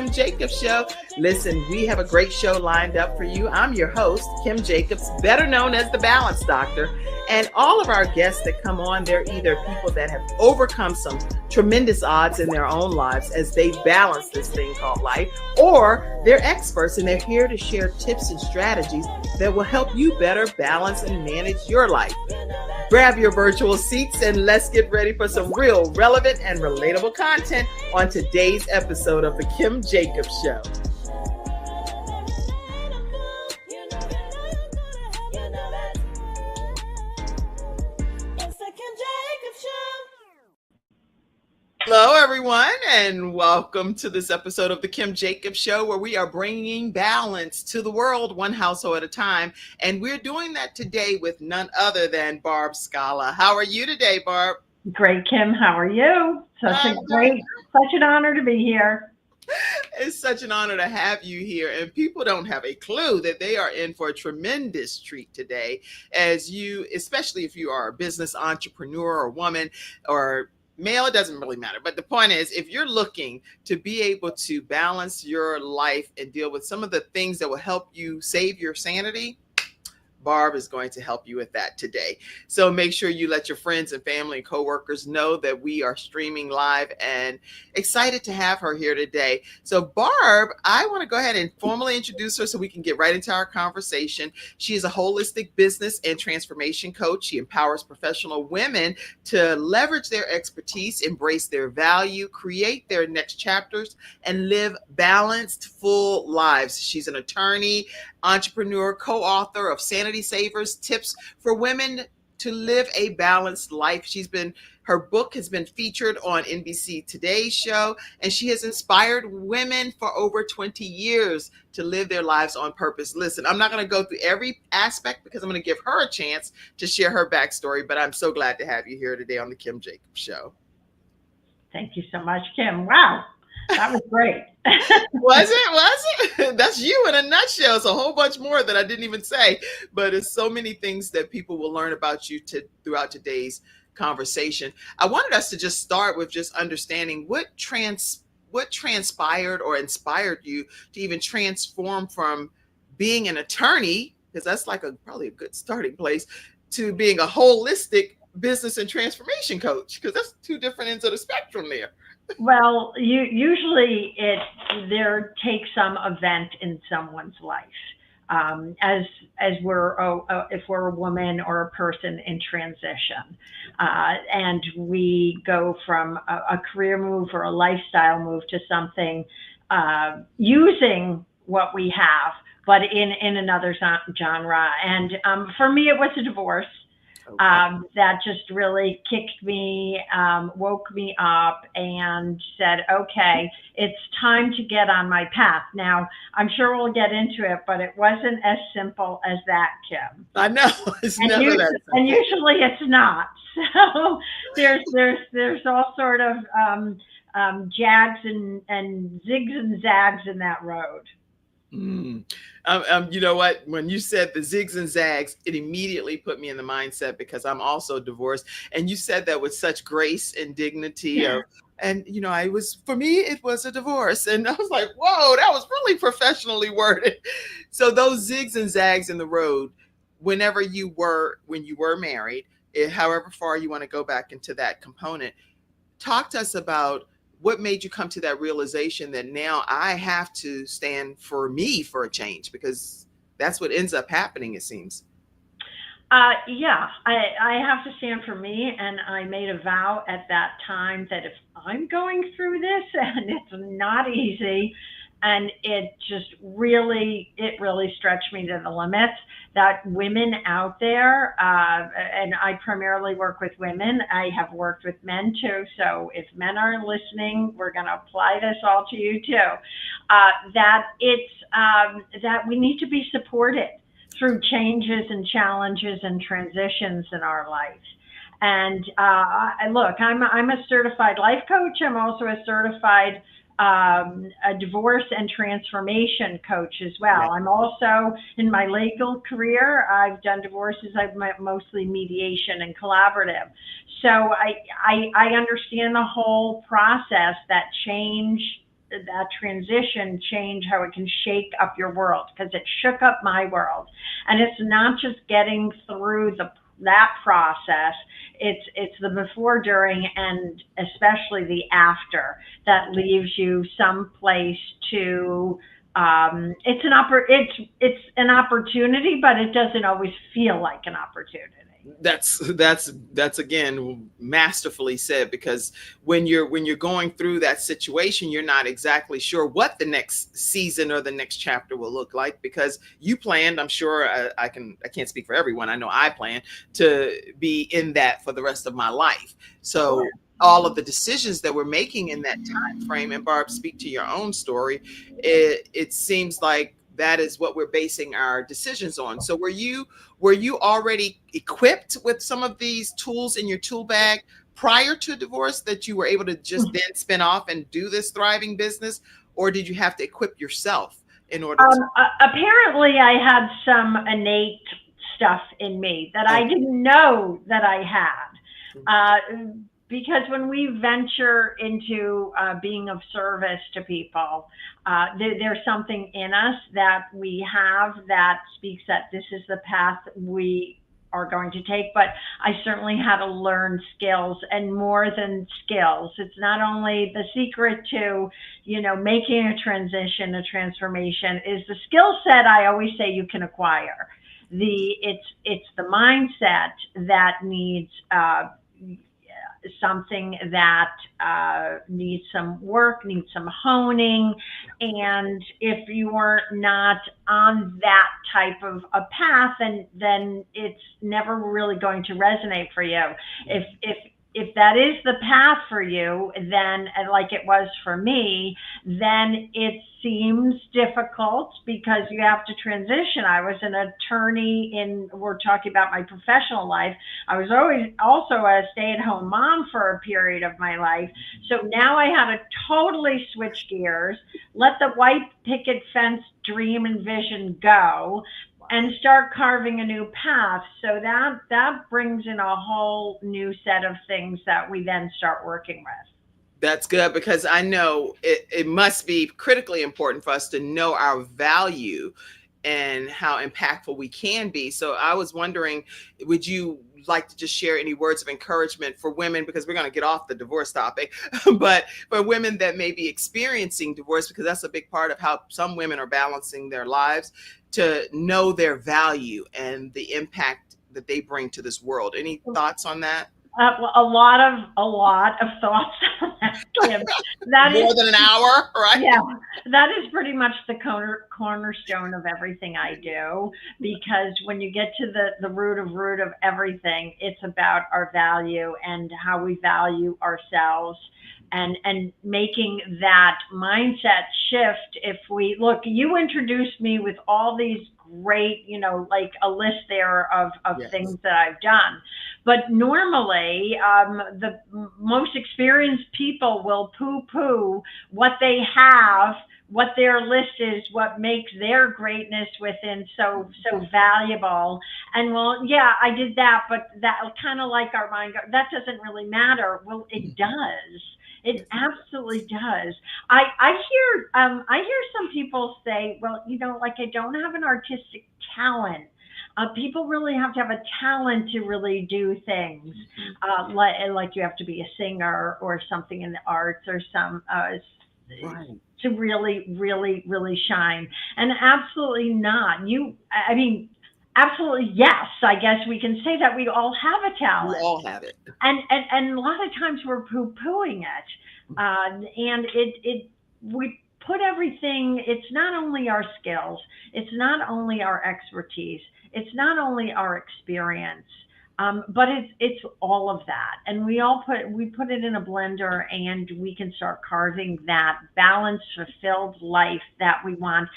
Kim Jacobs Show. Listen, we have a great show lined up for you. I'm your host, Kim Jacobs, better known as the Balance Doctor. And all of our guests that come on, they're either people that have overcome some tremendous odds in their own lives as they balance this thing called life, or they're experts and they're here to share tips and strategies that will help you better balance and manage your life. Grab your virtual seats and let's get ready for some real, relevant, and relatable content on today's episode of The Kim Jacobs Show. Hello, everyone, and welcome to this episode of The Kim Jacobs Show, where we are bringing balance to the world, one household at a time. And we're doing that today with none other than Barb Scala. How are you today, Barb? Great, Kim. How are you? Such an honor to be here. It's such an honor to have you here. And people don't have a clue that they are in for a tremendous treat today, as you, especially if you are a business entrepreneur or woman or male, it doesn't really matter. But the point is, if you're looking to be able to balance your life and deal with some of the things that will help you save your sanity, Barb is going to help you with that today. So make sure you let your friends and family and coworkers know that we are streaming live, and excited to have her here today. So Barb, I want to go ahead and formally introduce her so we can get right into our conversation. She is a holistic business and transformation coach. She empowers professional women to leverage their expertise, embrace their value, create their next chapters, and live balanced, full lives. She's an attorney, entrepreneur, co-author of Sanity Savers, tips for women to live a balanced life. Her book has been featured on NBC Today's show, and she has inspired women for over 20 years to live their lives on purpose. Listen, I'm not going to go through every aspect because I'm going to give her a chance to share her backstory, but I'm so glad to have you here today on the Kim Jacobs Show. Thank you so much, Kim. Wow. That was great. Was it? That's you in a nutshell. It's a whole bunch more that I didn't even say, but it's so many things that people will learn about you throughout today's conversation. I wanted us to just start with just understanding what transpired or inspired you to even transform from being an attorney, because that's like probably a good starting place, to being a holistic business and transformation coach, because that's two different ends of the spectrum there. Well, usually there takes some event in someone's life, as if we're a woman or a person in transition, and we go from a career move or a lifestyle move to something using what we have, but in another genre. And for me, it was a divorce. That just really kicked me, woke me up and said, okay, it's time to get on my path. Now, I'm sure we'll get into it, but it wasn't as simple as that, Kim. I know. It's never that simple. And usually it's not. So there's all sort of jags and zigs and zags in that road. You know what? When you said the zigs and zags, it immediately put me in the mindset, because I'm also divorced. And you said that with such grace and dignity. For me, it was a divorce. And I was like, whoa, that was really professionally worded. So those zigs and zags in the road, when you were married, however far you want to go back into that component, talk to us about what made you come to that realization that now I have to stand for me for a change, because that's what ends up happening, it seems. I have to stand for me. And I made a vow at that time that if I'm going through this, and it's not easy, and it really stretched me to the limits, that women out there, and I primarily work with women. I have worked with men too. So if men are listening, we're going to apply this all to you too. That we need to be supported through changes and challenges and transitions in our life. And look, I'm a certified life coach. I'm also a certified a divorce and transformation coach as well. Yeah. I'm also, in my legal career, I've done divorces. I've mostly mediation and collaborative. So I understand the whole process that change that transition change, how it can shake up your world, because it shook up my world. And it's not just getting through that process. It's the before, during, and especially the after that leaves you some place to. It's an opportunity, but it doesn't always feel like an opportunity. That's again masterfully said, because when you're going through that situation, you're not exactly sure what the next season or the next chapter will look like, because you planned, I'm sure, I can't speak for everyone, I know I plan to be in that for the rest of my life. So all of the decisions that we're making in that time frame, and Barb, speak to your own story, it seems like that is what we're basing our decisions on. So were you already equipped with some of these tools in your tool bag prior to divorce that you were able to just then spin off and do this thriving business? Or did you have to equip yourself in order to? Apparently, I had some innate stuff in me that I didn't know that I had. Because when we venture into being of service to people, there's something in us that we have that speaks that this is the path we are going to take. But I certainly had to learn skills, and more than skills. It's not only the secret to, making a transition, a transformation, is the skill set I always say you can acquire. It's the mindset that needs something that needs some work, needs some honing. And if you are not on that type of a path, then it's never really going to resonate for you. If that is the path for you, then, like it was for me, then it seems difficult because you have to transition. I was an attorney we're talking about my professional life. I was always also a stay-at-home mom for a period of my life. So now I had to totally switch gears, let the white picket fence dream and vision go, and start carving a new path. So that brings in a whole new set of things that we then start working with. That's good, because I know it must be critically important for us to know our value and how impactful we can be. So I was wondering, would you like to just share any words of encouragement for women, because we're going to get off the divorce topic, but for women that may be experiencing divorce, because that's a big part of how some women are balancing their lives, to know their value and the impact that they bring to this world. Any thoughts on that? Well, a lot of thoughts on that, Kim. That More is, than an hour, right? yeah, that is pretty much the cornerstone of everything I do. Because when you get to the root of everything, it's about our value and how we value ourselves, and making that mindset shift. If we look, you introduced me with all these great, like a list there of Yes. things that I've done. But normally, the most experienced people will poo-poo what they have, what their list is, what makes their greatness within so valuable. And well, yeah, I did that, but that kind of like our mind, that doesn't really matter. Well, it does. It absolutely does. I hear some people say, well, like I don't have an artistic talent. People really have to have a talent to really do things, like you have to be a singer or something in the arts or some Right. to really, really, really shine. And absolutely not. I mean, absolutely yes. I guess we can say that we all have a We talent, all have it. and a lot of times we're poo-pooing it, and we put everything. It's not only our skills, it's not only our expertise, it's not only our experience, but it's all of that, and we put it in a blender, and we can start carving that balanced, fulfilled life that we want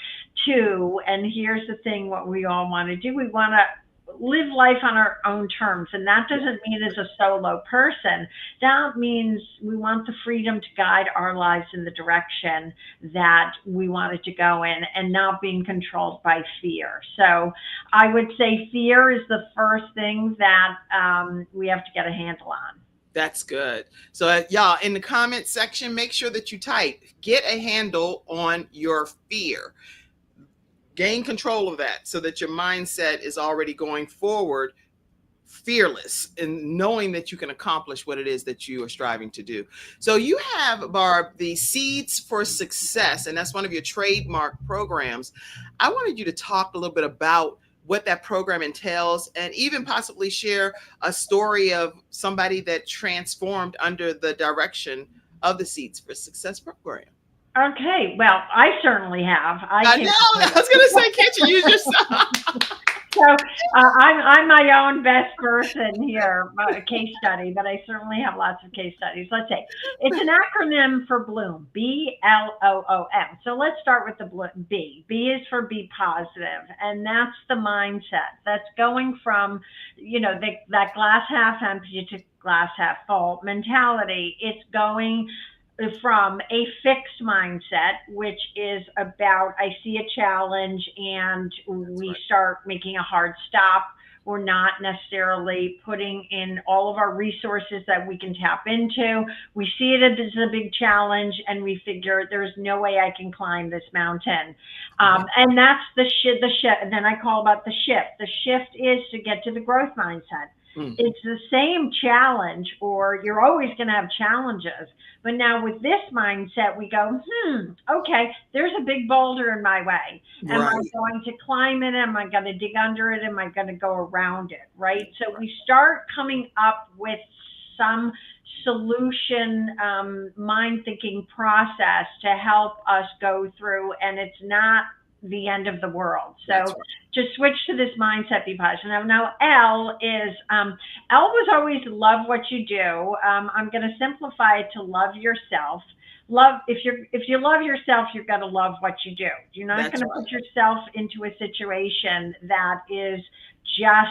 to. And here's the thing: what we all want to do, we want to live life on our own terms. And that doesn't mean as a solo person. That means we want the freedom to guide our lives in the direction that we want it to go in, and not being controlled by fear. So I would say fear is the first thing that we have to get a handle on. That's good. So, y'all, in the comment section, make sure that you type, get a handle on your fear. Gain control of that so that your mindset is already going forward fearless and knowing that you can accomplish what it is that you are striving to do. So you have, Barb, the Seeds for Success, and that's one of your trademark programs. I wanted you to talk a little bit about what that program entails and even possibly share a story of somebody that transformed under the direction of the Seeds for Success program. Okay, well, I certainly have. I know. I was going to say, can't you use yourself? So I'm my own best person here, case study, but I certainly have lots of case studies. Let's say it's an acronym for Bloom, BLOOM. So let's start with the B. B is for be positive, and that's the mindset. That's going from, that glass half empty to glass half full mentality. It's going from a fixed mindset, which is about I see a challenge and we start making a hard stop. We're not necessarily putting in all of our resources that we can tap into. We see it as a big challenge and we figure there's no way I can climb this mountain. And that's the shift. And then I call about the shift. The shift is to get to the growth mindset. It's the same challenge, or you're always going to have challenges. But now with this mindset, we go, okay, there's a big boulder in my way. Am I going to climb it? Am I going to dig under it? Am I going to go around it? Right? So we start coming up with some solution, mind thinking process to help us go through, and it's not the end of the world. So just switch to this mindset, be positive. Now L is, L was always love what you do. I'm going to simplify it to love yourself. If you love yourself, you're going to love what you do. You're not going to put yourself into a situation that is just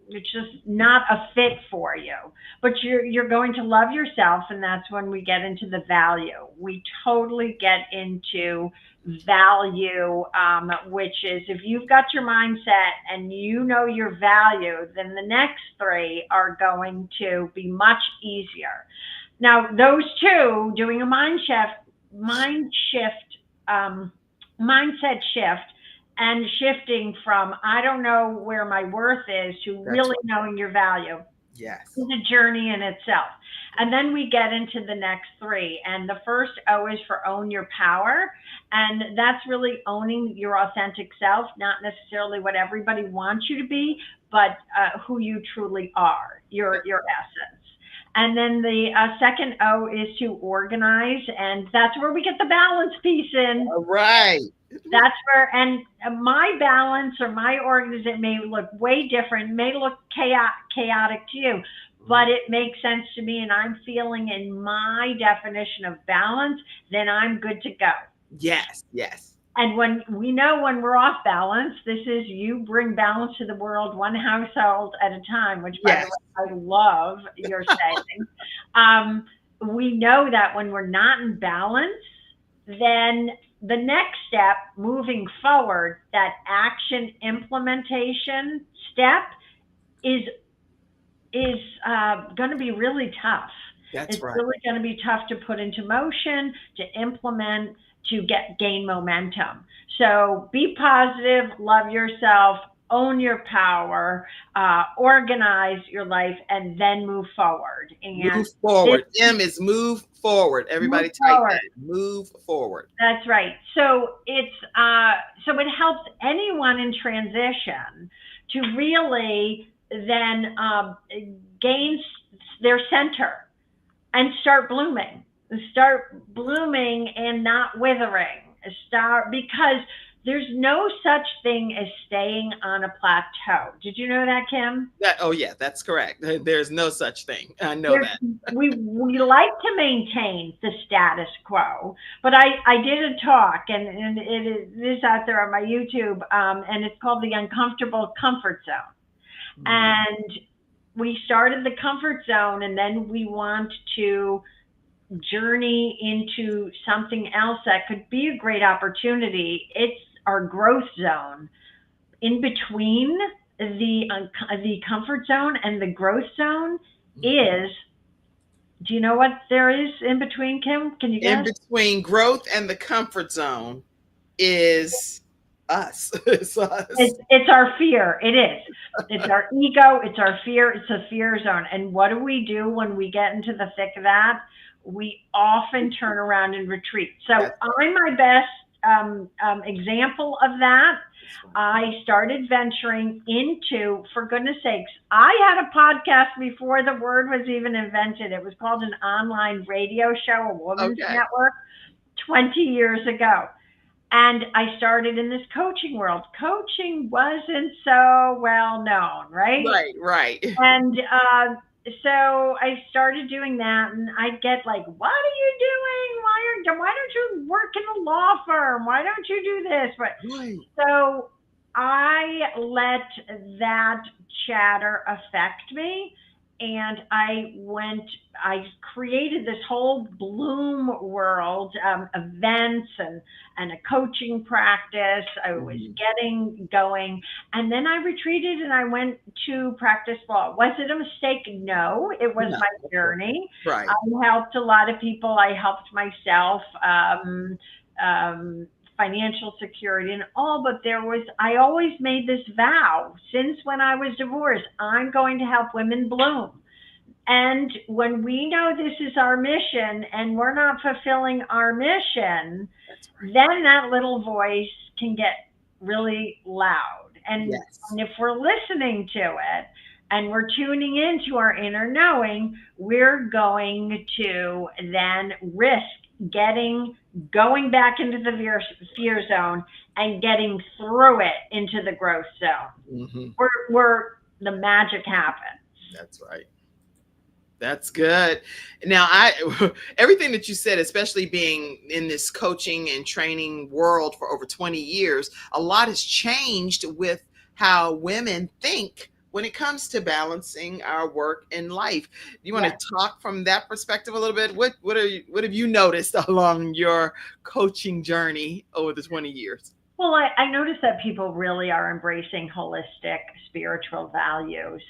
it's just not a fit for you, but you're going to love yourself. And that's when we get into the value. We totally get into value, which is if you've got your mindset and you know your value, then the next three are going to be much easier. Now, those two, doing a mindset shift, and shifting from I don't know where my worth is to really knowing your value. Yes. Is a journey in itself. And then we get into the next three. And the first O is for own your power. And that's really owning your authentic self, not necessarily what everybody wants you to be, but who you truly are, your essence. And then the second O is to organize. And that's where we get the balance piece in. All right. That's where, and my balance or my organization may look way different, may look chaotic to you, but it makes sense to me and I'm feeling in my definition of balance, then I'm good to go. Yes, yes. And when we know when we're off balance, this is you bring balance to the world one household at a time, which by the way, I love your saying. We know that when we're not in balance, then the next step moving forward, that action implementation step is going to be really tough. It's really going to be tough to put into motion, to implement, to gain momentum. So be positive, love yourself, own your power, organize your life, and then move forward. And move forward. M is move forward. Everybody type that. Move forward. That's right. So it's so it helps anyone in transition to really then gain their center and start blooming and not withering. Because there's no such thing as staying on a plateau. Did you know that, Kim? Oh, yeah, that's correct. There's no such thing. I know that. we like to maintain the status quo, but I did a talk, and it is out there on my YouTube, and it's called The Uncomfortable Comfort Zone. And we started the comfort zone, and then we want to journey into something else that could be a great opportunity. It's our growth zone. In between the comfort zone and the growth zone is, do you know what there is in between, Kim? Can you In guess? between growth and the comfort zone is us. It's us. It's our fear. It is. It's our ego. It's our fear. It's a fear zone. And what do we do when we get into the thick of that? We often turn around and retreat. So That's I'm my best example of that. right. I started venturing into, for goodness sakes, I had a podcast before the word was even invented. It was called an online radio show, a women's Okay. network, 20 years ago. And I started in this coaching world. Coaching wasn't so well known, right? Right, right. And so I started doing that, and I'd get like, "What are you doing? Why don't you work in a law firm? Why don't you do this?" But Right. so I let that chatter affect me. And I created this whole Bloom world, events and a coaching practice. I was Mhm. getting going. And then I retreated and I went to practice law. Was it a mistake? No, it was No, my of course. journey. Right. I helped a lot of people. I helped myself. Um, Financial security and all, but I always made this vow since when I was divorced, I'm going to help women bloom. And when we know this is our mission and we're not fulfilling our mission, That's right. then that little voice can get really loud. Yes. And if we're listening to it and we're tuning into our inner knowing, we're going to then risk getting going back into the fear zone and getting through it into the growth zone. Hmm. Where the magic happens. That's right. That's good. Now, everything that you said, especially being in this coaching and training world for over 20 years, a lot has changed with how women think when it comes to balancing our work and life. Do you want to Yes. talk from that perspective a little bit? What have you noticed along your coaching journey over the 20 years? Well, I noticed that people really are embracing holistic spiritual values.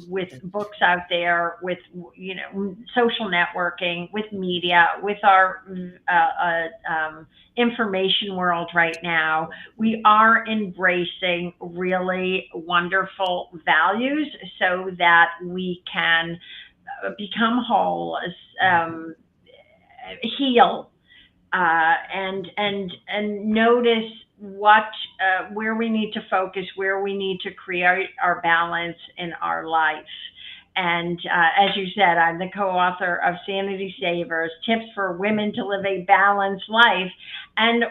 With books out there, with social networking, with media, with our information world right now, we are embracing really wonderful values so that we can become whole, heal, and notice what where we need to focus, where we need to create our balance in our life. And as you said, I'm the co-author of Sanity Savers: Tips for Women to Live a Balanced Life. And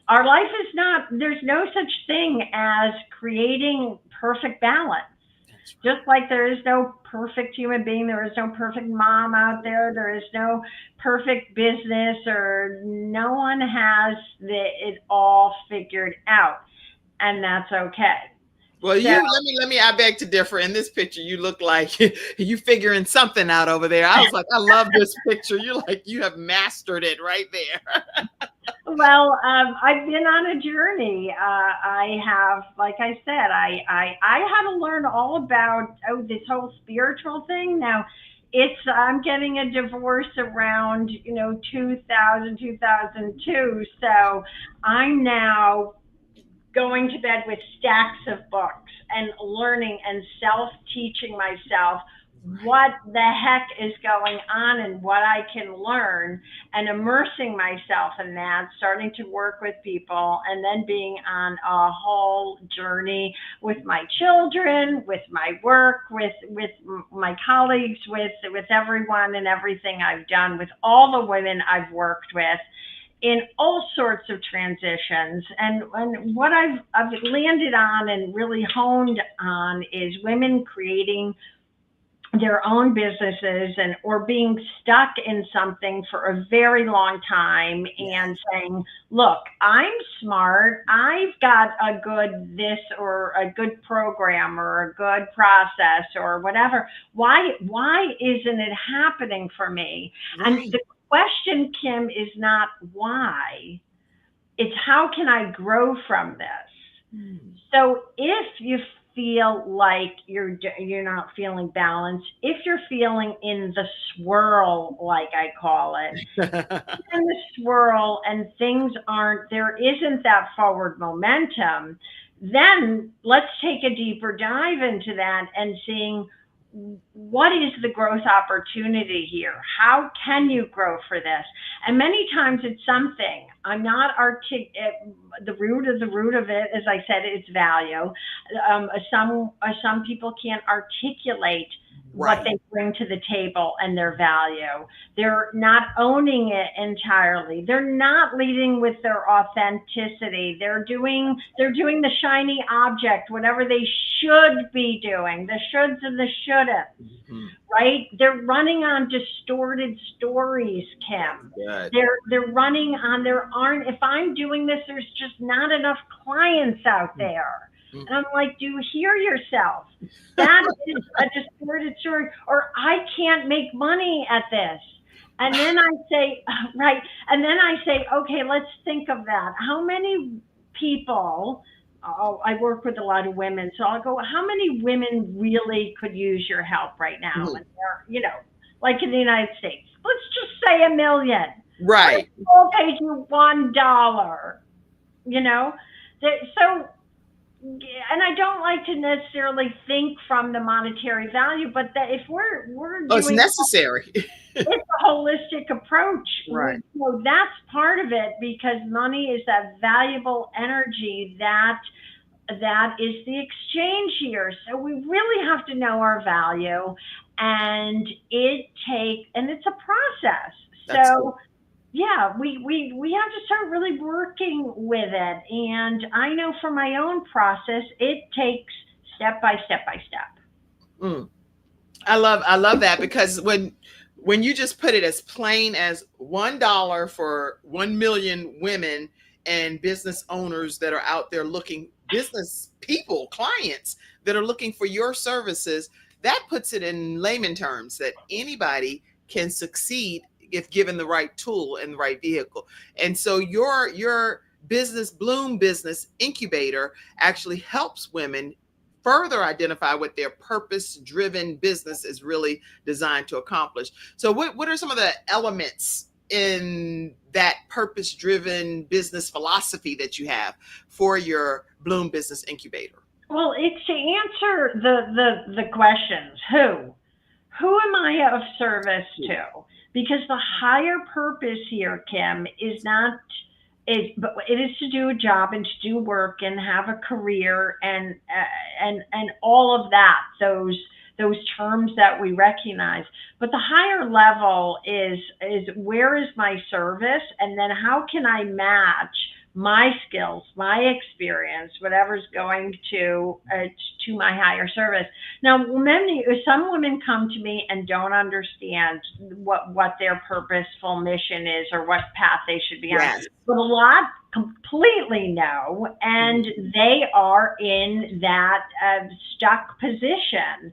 our life is not. There's no such thing as creating perfect balance. That's right. Just like there is no perfect human being, there is no perfect mom out there, there is no perfect business, or no one has it all figured out, and that's okay. Well, So, I beg to differ. In this picture, you look like you figuring something out over there. I was like, I love this picture. You're like, you have mastered it right there. well, I've been on a journey. I have, like I said, I had to learn all about this whole spiritual thing. Now, I'm getting a divorce around 2000 2002, so I'm now going to bed with stacks of books and learning and self teaching myself Right. what the heck is going on and what I can learn, and immersing myself in that, starting to work with people, and then being on a whole journey with my children, with my work, with my colleagues, with everyone and everything I've done, with all the women I've worked with in all sorts of transitions. And what I've landed on and really honed on is women creating their own businesses and or being stuck in something for a very long time and Yes. saying, look, I'm smart, I've got a good this or a good program or a good process or whatever, why isn't it happening for me? And Right. the question, Kim, is not why, it's how can I grow from this? Hmm. So if you feel like you're not feeling balanced, if you're feeling in the swirl, like I call it, in the swirl and things aren't, there isn't that forward momentum, then let's take a deeper dive into that and seeing what is the growth opportunity here? How can you grow for this? And many times it's something I'm not the root of it, as I said, it's value. Some people can't articulate what Right. they bring to the table and their value. They're not owning it entirely. They're not leading with their authenticity. They're doing the shiny object, whatever they should be doing, the shoulds and the shouldn'ts, Mhm. right? They're running on distorted stories, Kim. Good. They're running on there aren't, if I'm doing this, there's just not enough clients out there. Mhm. And I'm like, do you hear yourself? That is a distorted story. Or I can't make money at this. And then I say, right. And then I say, okay, let's think of that. How many people, oh, I work with a lot of women. So I'll go, how many women really could use your help right now? Mhm. And they're, like in the United States, let's just say 1 million. What if Right. people paid you $1? You know, so and I don't like to necessarily think from the monetary value, but that if we're Oh, it's doing necessary. it's a holistic approach. Right. So that's part of it because money is that valuable energy that is the exchange here. So we really have to know our value, and it's a process. That's good. So yeah, we have to start really working with it. And I know from my own process, it takes step by step by step. Mm. I love that because when you just put it as plain as $1 for 1 million women and business owners that are out there looking, business people, clients that are looking for your services, that puts it in layman terms that anybody can succeed if given the right tool and the right vehicle. And so your business Bloom business incubator actually helps women further identify what their purpose driven business is really designed to accomplish. So what are some of the elements in that purpose driven business philosophy that you have for your Bloom business incubator? Well, it's to answer the questions. Who am I of service to? Because the higher purpose here, Kim, is not is but it is to do a job and to do work and have a career and all of that, those terms that we recognize. But the higher level is where is my service, and then how can I match my skills, my experience, whatever's going to my higher service. Now, some women come to me and don't understand what their purposeful mission is or what path they should be on, Yes. but a lot completely know, and they are in that stuck position,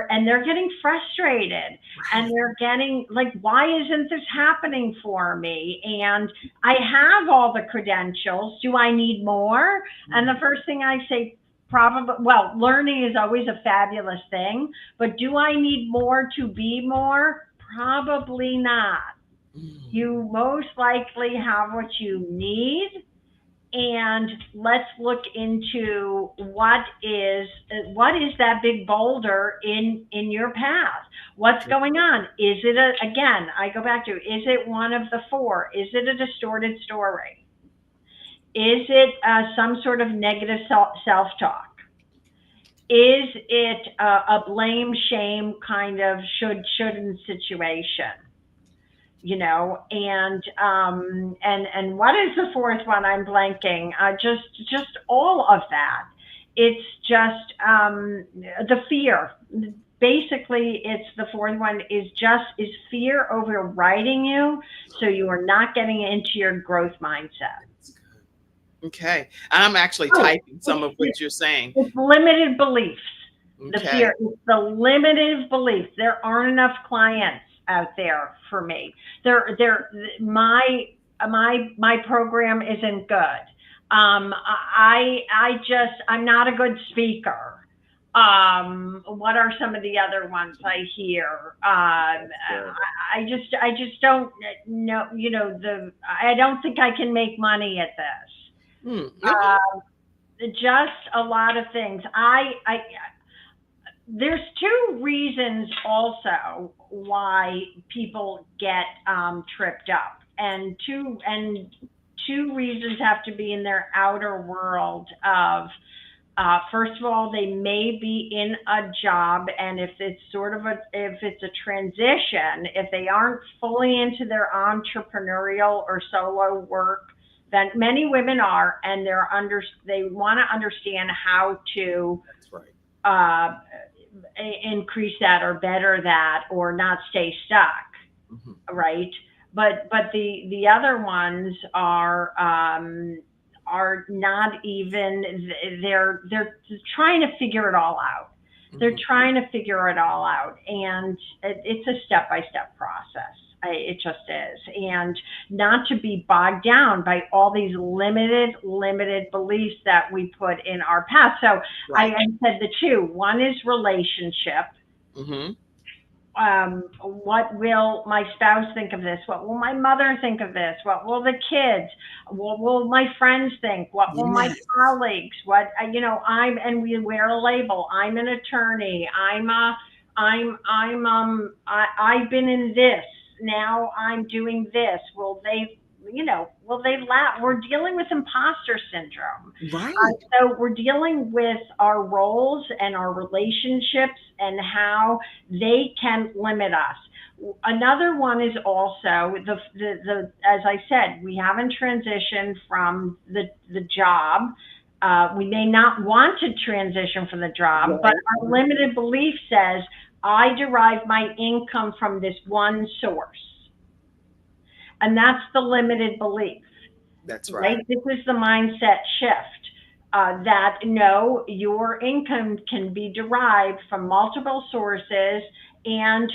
and they're getting frustrated, and they're getting like, why isn't this happening for me? And I have all the credentials. Do I need more? And the first thing I say, probably, well, learning is always a fabulous thing, but do I need more to be more? Probably not. You most likely have what you need. And let's look into what is that big boulder in your path. What's going on? Is it again, I go back to, is it one of the four? Is it a distorted story? Is it some sort of negative self-talk? Is it a blame shame kind of shouldn't situation? And what is the fourth one? I'm blanking. Just all of that. It's just the fear. Basically, it's the fourth one is fear overriding you, so you are not getting into your growth mindset. Okay. I'm actually typing some of what you're saying. It's limited beliefs. The Okay. fear is the limited belief. There aren't enough clients out there for me. My program isn't good. I'm not a good speaker. What are some of the other ones I hear? I just don't know, I don't think I can make money at this. Okay. Just a lot of things. There's two reasons also why people get tripped up, and two reasons have to be in their outer world of, first of all, they may be in a job, and if it's a transition, if they aren't fully into their entrepreneurial or solo work, that many women are, and they want to understand how to That's right. increase that or better that or not stay stuck, right? But the other ones are not even, they're trying to figure it all out. They're trying to figure it all out, and it's a step-by-step process. It just is. And not to be bogged down by all these limited beliefs that we put in our past. So right. I said the two. One is relationship. What will my spouse think of this? What will my mother think of this? What will the kids? What will my friends think? What will my colleagues? And we wear a label. I'm an attorney. I've been in this. Now I'm doing this. Will they laugh? We're dealing with imposter syndrome. Right. So we're dealing with our roles and our relationships and how they can limit us. Another one is also the as I said, we haven't transitioned from the job. We may not want to transition from the job, right. But our limited belief says, I derive my income from this one source. And that's the limited belief. That's right. This is the mindset shift, that no, your income can be derived from multiple sources. And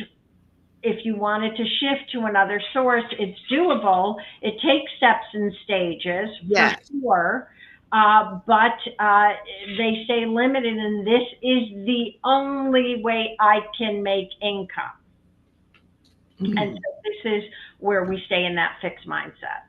if you wanted to shift to another source, it's doable. It takes steps and stages, for sure. But they stay limited, and this is the only way I can make income. And so this is where we stay in that fixed mindset.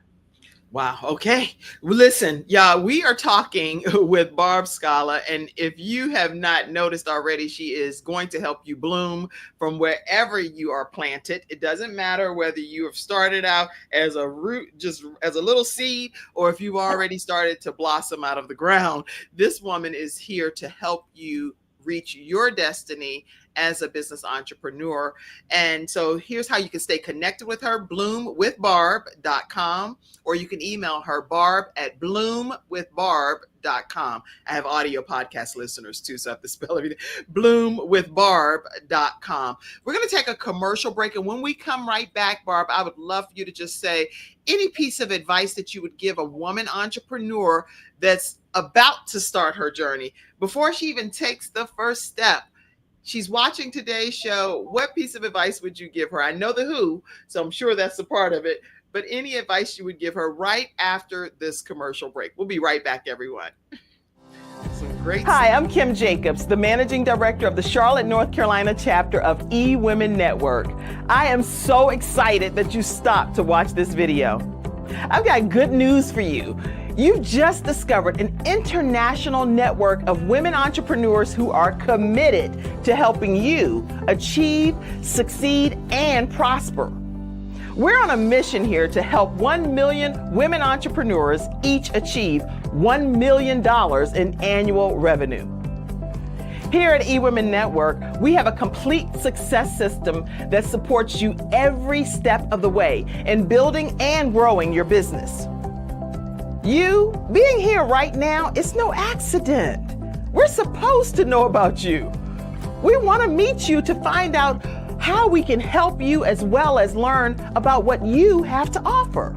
Wow. Okay. Well, listen, y'all, we are talking with Barb Scala. And if you have not noticed already, she is going to help you bloom from wherever you are planted. It doesn't matter whether you have started out as a root, just as a little seed, or if you've already started to blossom out of the ground. This woman is here to help you reach your destiny as a business entrepreneur. And so here's how you can stay connected with her: bloomwithbarb.com, or you can email her, barb@bloomwithbarb.com. I have audio podcast listeners too, so I have to spell everything. bloomwithbarb.com. We're going to take a commercial break, and when we come right back, Barb, I would love for you to just say any piece of advice that you would give a woman entrepreneur that's about to start her journey before she even takes the first step. She's watching today's show. What piece of advice would you give her? I know the who, so I'm sure that's a part of it, but any advice you would give her right after this commercial break. We'll be right back, everyone. Hi, I'm Kim Jacobs, the Managing Director of the Charlotte, North Carolina chapter of EWomen Network. I am so excited that you stopped to watch this video. I've got good news for you. You've just discovered an international network of women entrepreneurs who are committed to helping you achieve, succeed, and prosper. We're on a mission here to help 1 million women entrepreneurs each achieve $1 million in annual revenue. Here at EWomen Network, we have a complete success system that supports you every step of the way in building and growing your business. You being here right now is no accident. We're supposed to know about you. We want to meet you to find out how we can help you, as well as learn about what you have to offer.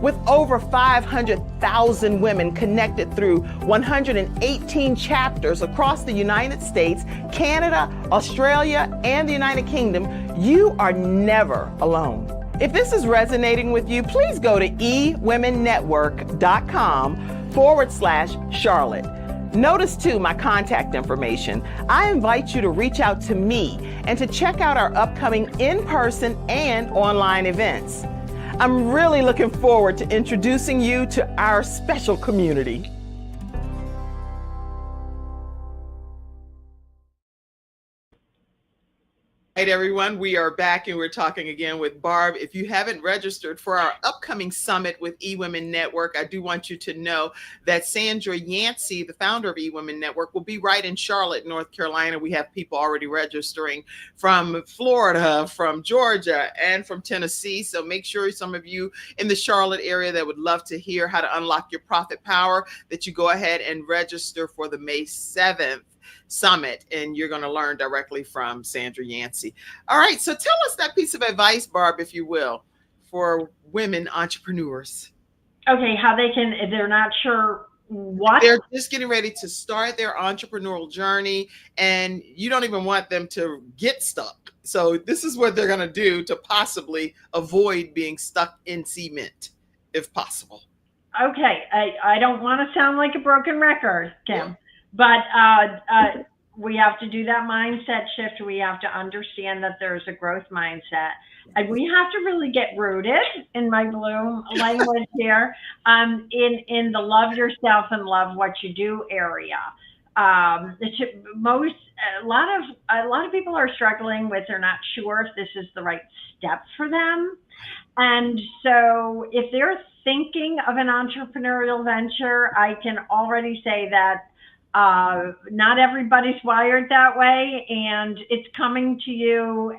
With over 500,000 women connected through 118 chapters across the United States, Canada, Australia, and the United Kingdom, you are never alone. If this is resonating with you, please go to EWomenNetwork.com/Charlotte. Notice too my contact information. I invite you to reach out to me and to check out our upcoming in-person and online events. I'm really looking forward to introducing you to our special community. All right, everyone, we are back and we're talking again with Barb. If you haven't registered for our upcoming summit with EWomen Network, I do want you to know that Sandra Yancey, the founder of EWomen Network, will be right in Charlotte, North Carolina. We have people already registering from Florida, from Georgia, and from Tennessee. So make sure some of you in the Charlotte area that would love to hear how to unlock your profit power, that you go ahead and register for the May 7th summit, and you're going to learn directly from Sandra Yancey. All right, so tell us that piece of advice, Barb, if you will, for women entrepreneurs. Okay, how they can, if they're not sure what? They're just getting ready to start their entrepreneurial journey, and you don't even want them to get stuck. So this is what they're going to do to possibly avoid being stuck in cement, if possible. Okay, I don't want to sound like a broken record, Kim. Yeah. But we have to do that mindset shift. We have to understand that there's a growth mindset. And we have to really get rooted, in my Bloom language here, in the love yourself and love what you do area. A lot of people are struggling with, they're not sure if this is the right step for them. And so if they're thinking of an entrepreneurial venture, I can already say that not everybody's wired that way, and it's coming to you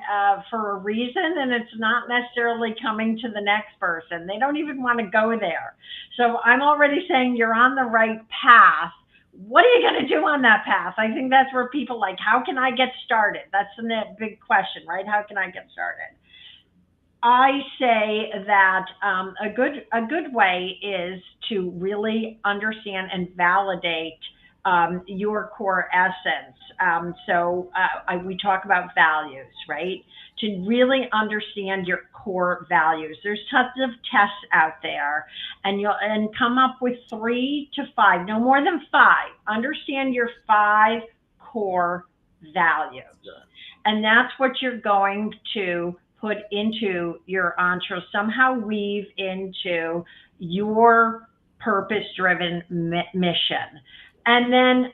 for a reason, and it's not necessarily coming to the next person. They don't even want to go there. So I'm already saying you're on the right path. What are you going to do on that path? I think that's where people like, how can I get started? That's the big question, right? How can I get started? I say that a good way is to really understand and validate your core essence. We talk about values, right? To really understand your core values. There's tons of tests out there, and come up with 3 to 5, no more than 5. Understand your 5 core values, and that's what you're going to put into your somehow weave into your purpose-driven mission. And then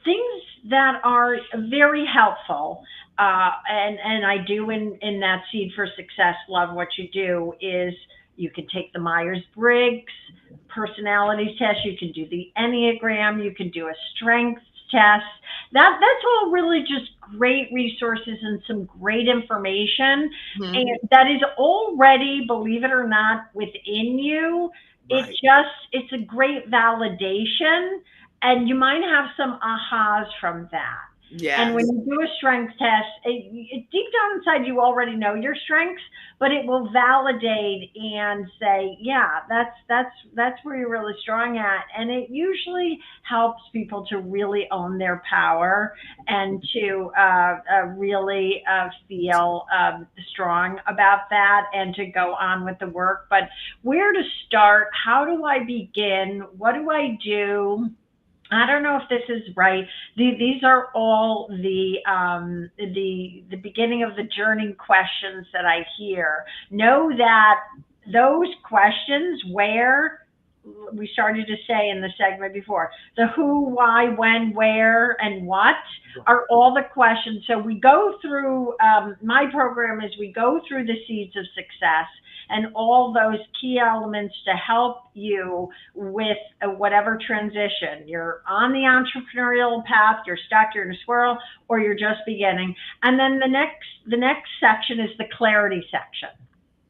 things that are very helpful, and I do in that Seed for Success, love what you do, is you can take the Myers-Briggs personality test, you can do the Enneagram, you can do a strengths test. That's all really just great resources and some great information, and that is already, believe it or not, within you. Right. It's a great validation. And you might have some ahas from that. Yes. And when you do a strength test, deep down inside, you already know your strengths, but it will validate and say, yeah, that's where you're really strong at. And it usually helps people to really own their power and to really feel strong about that and to go on with the work. But where to start? How do I begin? What do I do? I don't know if this is right. These are all the beginning of the journey questions that I hear. Know that those questions, where we started to say in the segment before, the who, why, when, where, and what are all the questions. So we go through, my program is we go through the seeds of success and all those key elements to help you with whatever transition. You're on the entrepreneurial path, you're stuck, you're in a swirl, or you're just beginning. And then the next section is the clarity section.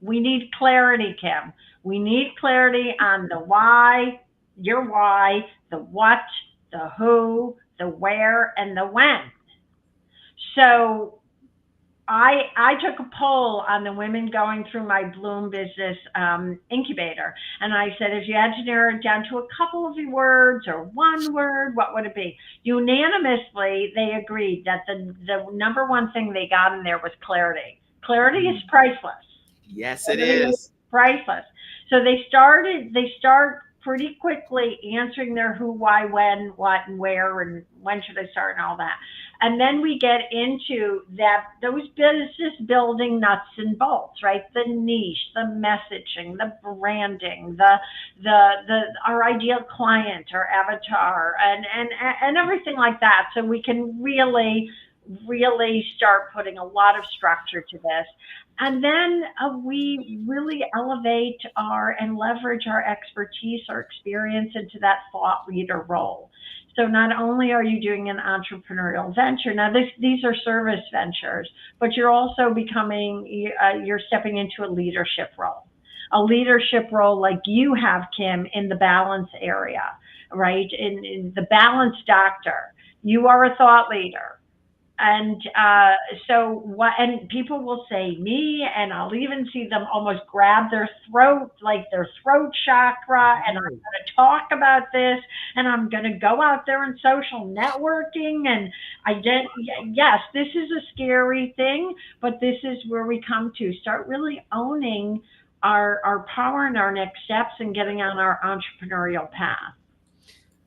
We need clarity, Kim. We need clarity on the why, your why, the what, the who, the where, and the when. So I took a poll on the women going through my Bloom Business incubator, and I said, if you had to narrow it down to a couple of words or one word, what would it be? Unanimously, they agreed that the number one thing they got in there was clarity. Clarity is priceless. Yes, it Everything is is. priceless. So they start pretty quickly answering their who, why, when, what, and where, and when should I start, and all that. And then we get into that, those business building nuts and bolts, right? The niche, the messaging, the branding, our ideal client, our avatar, and everything like that. So we can really start putting a lot of structure to this. And then we really elevate our and leverage our expertise, our experience into that thought leader role. So not only are you doing an entrepreneurial venture, now these are service ventures, but you're also you're stepping into a leadership role like you have, Kim, in the balance area, right? In the balance doctor, you are a thought leader. And so what, and people will say me, and I'll even see them almost grab their throat, like their throat chakra, and I'm going to talk about this, and I'm going to go out there in social networking, and yes, this is a scary thing, but this is where we come to start really owning our power and our next steps and getting on our entrepreneurial path.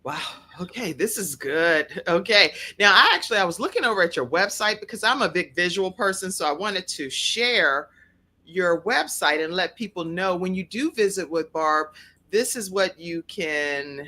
Wow. Okay, this is good. Okay. Now, I was looking over at your website because I'm a big visual person, so I wanted to share your website and let people know when you do visit with Barb, this is what you can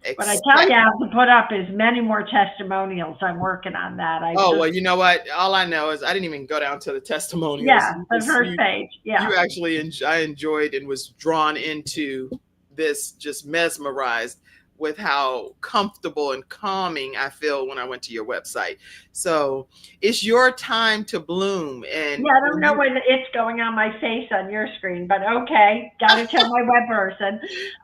What I tell expect. you, I have to put up is many more testimonials. I'm working on that. Oh, well, you know what? All I know is I didn't even go down to the testimonials. Yeah, the first page. Yeah. You actually, I enjoyed and was drawn into this, just mesmerized with how comfortable and calming I feel when I went to your website. So it's your time to bloom. And Yeah, I don't know where it's going on my face on your screen, but okay. Got to tell my web person.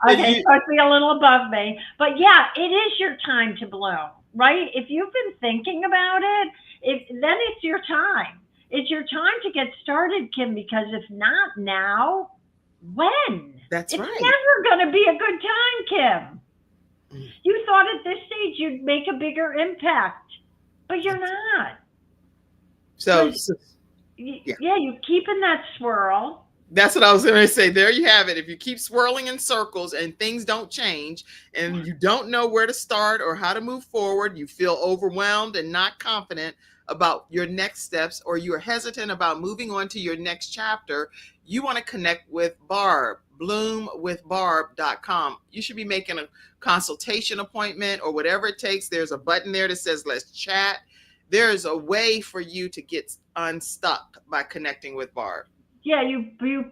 Okay, you, supposed to be a little above me. But yeah, it is your time to bloom, right? If you've been thinking about it, then it's your time. It's your time to get started, Kim, because if not now, when? that's It's right. never going to be a good time, Kim. You thought at this stage you'd make a bigger impact, but you're not. So, Yeah, you keep in that swirl. that's what I was going to say. There you have it. If you keep swirling in circles and things don't change and you don't know where to start or how to move forward, you feel overwhelmed and not confident about your next steps, or you're hesitant about moving on to your next chapter, you want to connect with Barb, bloomwithbarb.com. You should be making a consultation appointment or whatever it takes. There's a button there that says let's chat. There's a way for you to get unstuck by connecting with Barb. Yeah, you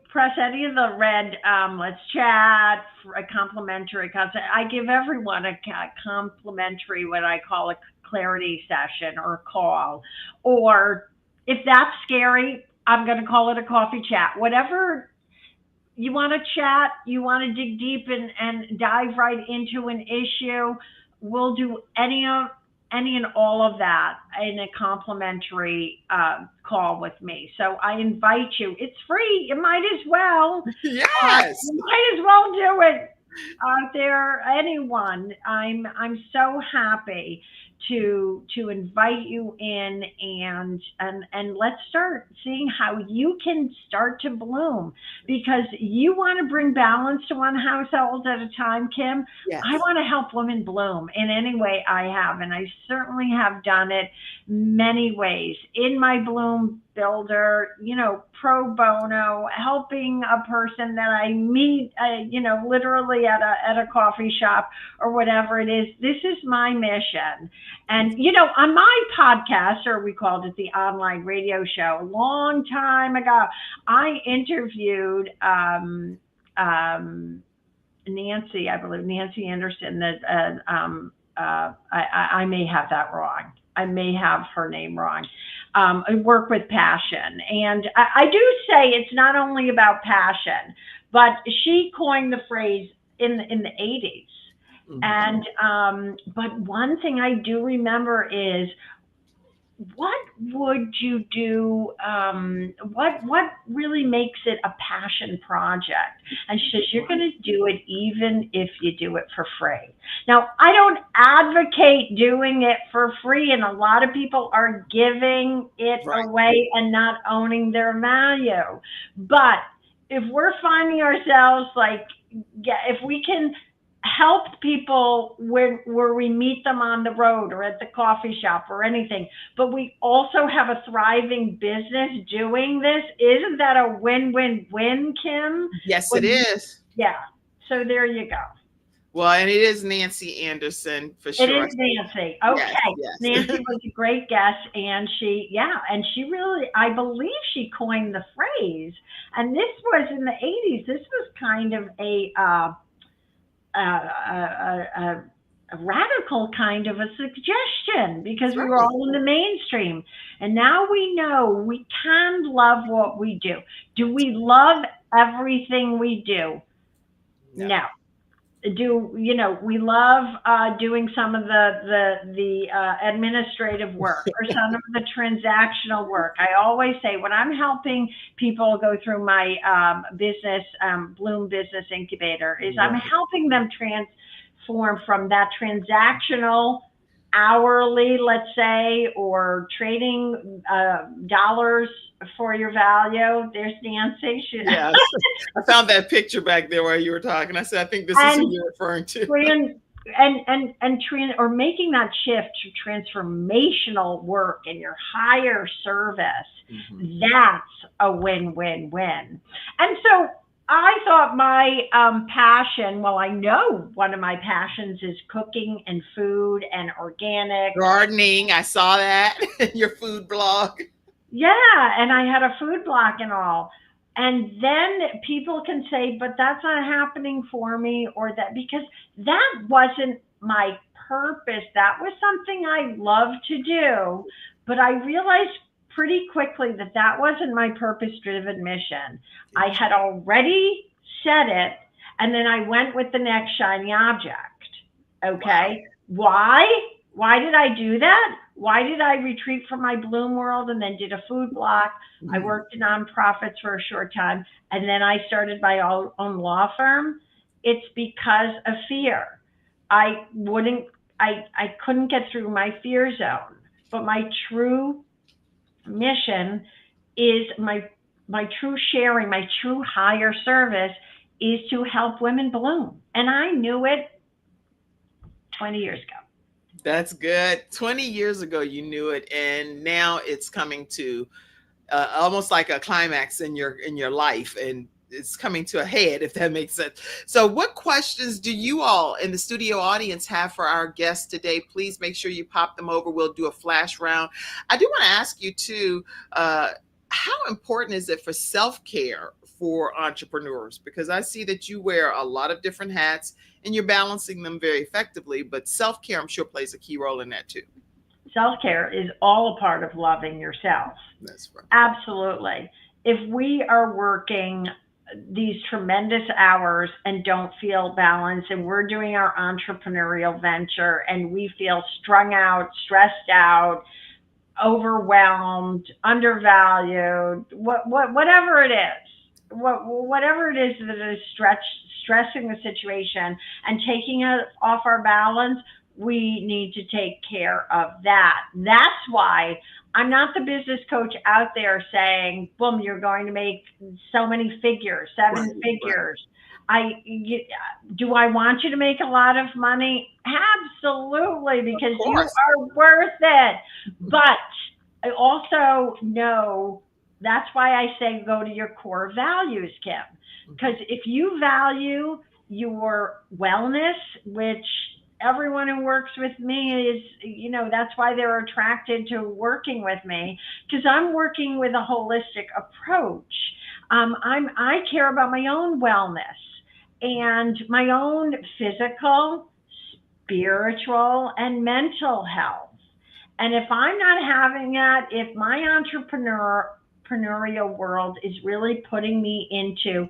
press any of the red, let's chat, for a complimentary consult. I give everyone a complimentary, what I call a clarity session or a call. Or if that's scary, I'm going to call it a coffee chat. Whatever you want to chat, you want to dig deep and dive right into an issue, we'll do any and all of that in a complimentary call with me. So I invite you. It's free. You might as well. Yes. You might as well do it out there. Anyone. I'm so happy to invite you in and let's start seeing how you can start to bloom, because you want to bring balance to one household at a time, Kim. Yes. I want to help women bloom in any way I have, and I certainly have done it many ways in my Bloom Builder, pro bono, helping a person that I meet, literally at a coffee shop or whatever it is. This is my mission. And, on my podcast, or we called it the online radio show, a long time ago, I interviewed Nancy, I believe, Nancy Anderson, that I may have that wrong. I may have her name wrong. I work with passion. And I do say it's not only about passion, but she coined the phrase in the 80s. Mm-hmm. And but one thing I do remember is what would you do? What really makes it a passion project? And she says you're going to do it even if you do it for free. Now, I don't advocate doing it for free, and a lot of people are giving it Right. away and not owning their value. But if we're finding ourselves like, yeah, if we can help people where we meet them on the road or at the coffee shop or anything, but we also have a thriving business doing this, isn't that a win-win-win, Kim? Yes, it When is. Yeah, so there you go. Well, and it is Nancy Anderson for It sure. is Nancy. Yes, Okay. yes. Nancy was a great guest, and she really, I believe she coined the phrase. And this was in the 80s. This was kind of a radical kind of a suggestion because That's we were right. all in the mainstream. And now we know we can love what we do. Do we love everything we do? No. No. We love doing some of the administrative work or some of the transactional work. I always say when I'm helping people go through my business Bloom Business Incubator is I'm Right. helping them transform from that transactional hourly, let's say, or trading dollars for your value. There's Nancy. Yes. I found that picture back there while you were talking. I said, I think this is who And you're referring to. tran- or making that shift to transformational work in your higher service, Mhm. that's a win-win-win. And so I thought my passion, well, I know one of my passions is cooking and food and organic. Gardening, I saw that in your food blog. Yeah, and I had a food block and all. And then people can say, but that's not happening for me, or that, because that wasn't my purpose. That was something I love to do. But I realized pretty quickly that that wasn't my purpose driven mission. I had already said it, and then I went with the next shiny object. Wow. Okay. Why? Why did I do that? Why did I retreat from my Bloom world and then did a food block? I Mhm. worked in nonprofits for a short time and then I started my own law firm. It's because of fear. I wouldn't, I couldn't get through my fear zone. But my true mission is my true sharing, my true higher service is to help women bloom. And I knew it 20 years ago. That's good. 20 years ago, you knew it, and now it's coming to almost like a climax in your life, and it's coming to a head, if that makes sense. So, what questions do you all in the studio audience have for our guests today? Please make sure you pop them over. We'll do a flash round. I do want to ask you too. How important is it for self-care for entrepreneurs? Because I see that you wear a lot of different hats and you're balancing them very effectively, but self-care, I'm sure, plays a key role in that too. Self care is all a part of loving yourself. That's right. Absolutely. If we are working these tremendous hours and don't feel balanced, and we're doing our entrepreneurial venture and we feel strung out, stressed out, overwhelmed, undervalued, whatever it is, whatever it is that is stressing the situation and taking us off our balance, we need to take care of that. That's why I'm not the business coach out there saying, boom, you're going to make so many figures, Right. seven Right. figures. Do I want you to make a lot of money? Absolutely, Of because you course. are worth it. But I also know that's why I say go to your core values, Kim. Because if you value your wellness, which everyone who works with me is, that's why they're attracted to working with me, because I'm working with a holistic approach. I care about my own wellness and my own physical, spiritual, and mental health. And if I'm not having that, if my entrepreneurial world is really putting me into